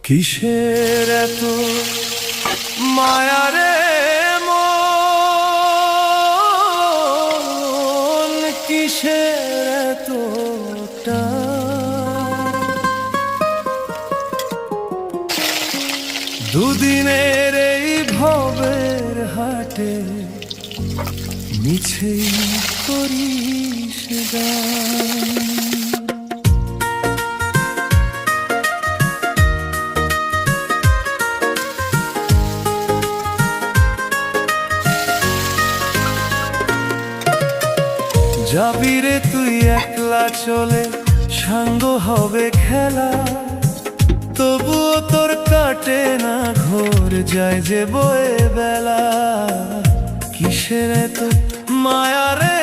কিসের এত মায়া রে মন, কিসের এতটা দুদিনের এই ভবের হাটে মিছেই করিস গান। যাবি রে তুই একলা চলে, সাঙ্গ হবে খেলা, তবুও তোর কাটে না ঘোর, যায় যে বয়ে বেলা। কিসের এত মায়া রে